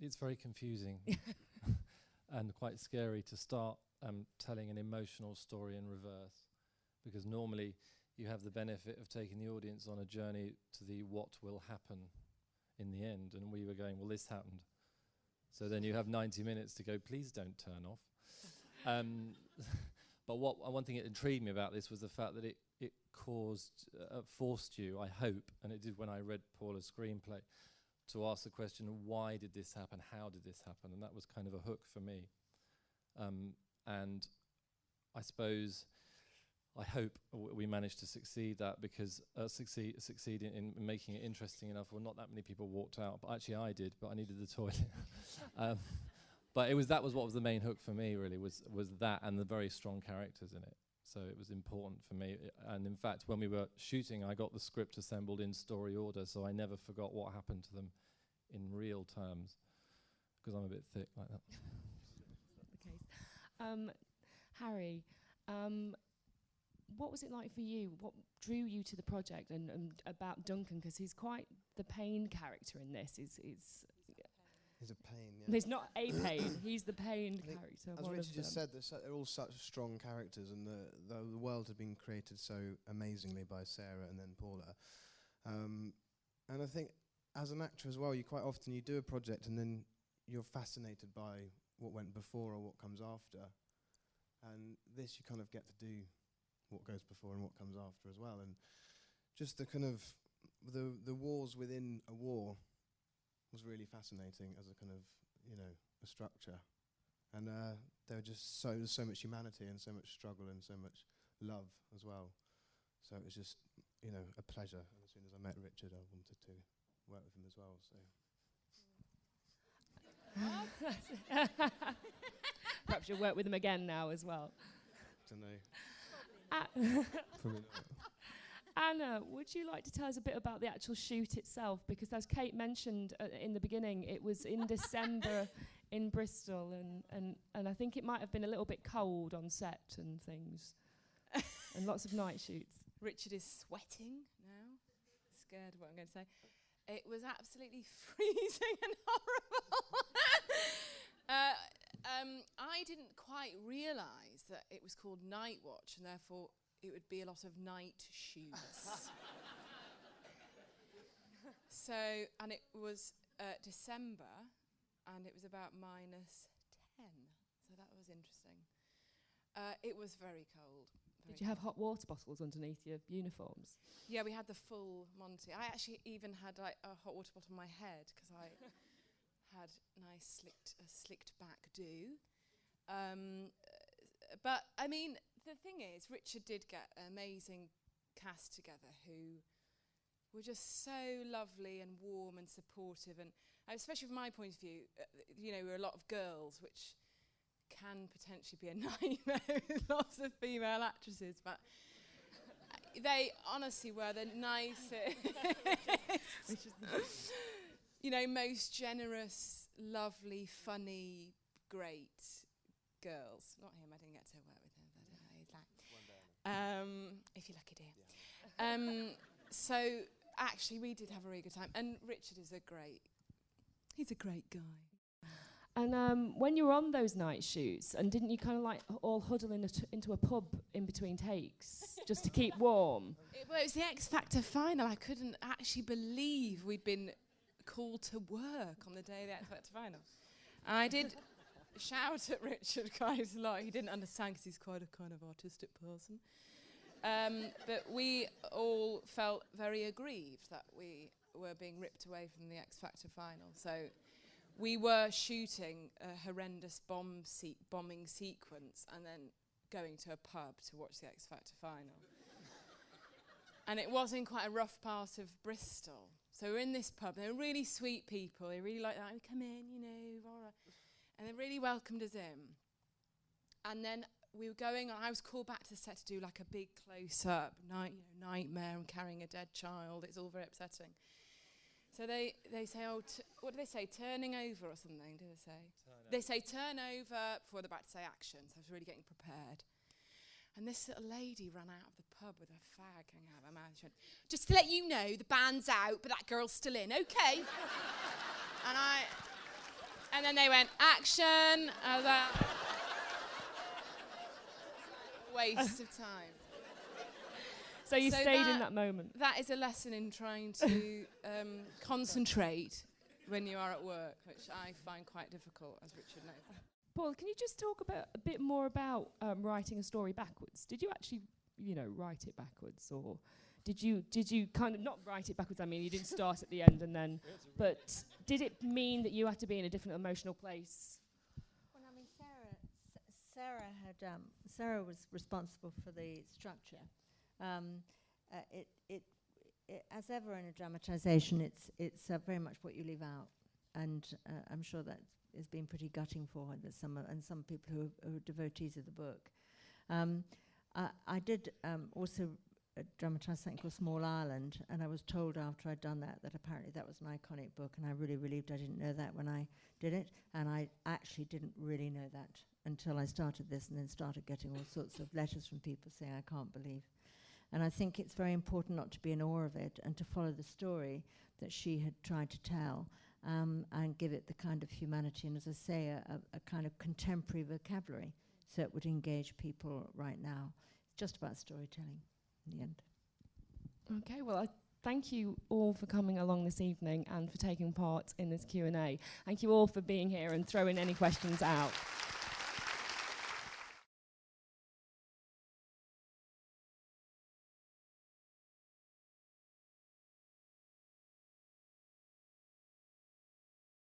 It's very confusing and quite scary to start telling an emotional story in reverse, because normally you have the benefit of taking the audience on a journey to the what will happen in the end, and we were going, well, this happened. So then you have 90 minutes to go, please don't turn off. But one thing that intrigued me about this was the fact that it forced you, I hope, and it did when I read Paula's screenplay, to ask the question, why did this happen? How did this happen? And that was kind of a hook for me. And I suppose, I hope we managed to succeed succeed in making it interesting enough. Well, not that many people walked out, but actually I did, but I needed the toilet. But that was what was the main hook for me, really, was that and the very strong characters in it. So it was important for me. And in fact, when we were shooting, I got the script assembled in story order, so I never forgot what happened to them in real terms, because I'm a bit thick like that. The case. Harry, what was it like for you? What drew you to the project and about Duncan? Because he's quite the pain character in this. He's a pain, yeah. There's not a pain, he's the pain character. As Richard just said, they're all such strong characters, and the world had been created so amazingly by Sarah and then Paula. And I think as an actor as well, you quite often you do a project and then you're fascinated by what went before or what comes after. And this you kind of get to do what goes before and what comes after as well. And just the kind of the wars within a war was really fascinating as a kind of, a structure. And there were just so much humanity and so much struggle and so much love as well. So it was just, a pleasure. And as soon as I met Richard, I wanted to work with him as well. So perhaps you'll work with him again now as well. Don't know. Probably not. Anna, would you like to tell us a bit about the actual shoot itself? Because as Kate mentioned in the beginning, it was in December in Bristol, and I think it might have been a little bit cold on set and things, and lots of night shoots. Richard is sweating now, scared of what I'm going to say. It was absolutely freezing and horrible. I didn't quite realise that it was called Night Watch, and therefore it would be a lot of night shoots. So, and it was December, and it was about -10, so that was interesting. It was very cold. Did you have hot water bottles underneath your uniforms? Yeah, we had the full Monty. I actually even had like a hot water bottle on my head because I had nice slicked back do. But I mean, the thing is, Richard did get an amazing cast together who were just so lovely and warm and supportive, and especially from my point of view, we're a lot of girls, which can potentially be a nightmare with lots of female actresses, but they honestly were the nicest, most generous, lovely, funny, great girls. Not him, I didn't get to work with him, but I don't know, he's like, if you're lucky, dear. Yeah. So actually we did have a really good time, and Richard is he's a great guy. And when you were on those night shoots, and didn't you kind of like all huddle into a pub in between takes just to keep warm? It was the X Factor final. I couldn't actually believe we'd been called to work on the day of the X Factor final. And I did shout at Richard quite a lot. He didn't understand because he's quite a kind of artistic person. But we all felt very aggrieved that we were being ripped away from the X Factor final. So we were shooting a horrendous bombing sequence and then going to a pub to watch the X Factor final. And it was in quite a rough part of Bristol. So we're in this pub. They were really sweet people. They really liked that. We come in, and they really welcomed us in. And then we were going on. I was called back to the set to do like a big close-up nightmare and carrying a dead child. It's all very upsetting. So they say, what do they say? Turning over or something, do they say? They say turn over before they're about to say action. So I was really getting prepared. And this little lady ran out of the pub with a fag hanging out of her mouth. She went, just to let you know, the band's out, but that girl's still in, okay? And And then they went, action. I was like, waste of time. So you So stayed in that moment. That is a lesson in trying to concentrate when you are at work, which I find quite difficult, as Richard knows. Paul, can you just talk a bit more about writing a story backwards? Did you actually, write it backwards, or did you kind of not write it backwards? I mean, you didn't start at the end and then, but did it mean that you had to be in a different emotional place? Well, I mean, Sarah was responsible for the structure. It as ever in a dramatisation, it's very much what you leave out, and I'm sure that has been pretty gutting for her. That some people who are devotees of the book. I did also dramatise something called Small Island, and I was told after I'd done that apparently that was an iconic book, and I really relieved I didn't know that when I did it, and I actually didn't really know that until I started this, and then started getting all sorts of letters from people saying I can't believe. And I think it's very important not to be in awe of it and to follow the story that she had tried to tell, and give it the kind of humanity and, as I say, a kind of contemporary vocabulary so it would engage people right now. It's just about storytelling in the end. Okay, well, I thank you all for coming along this evening and for taking part in this Q&A. Thank you all for being here and throwing any questions out.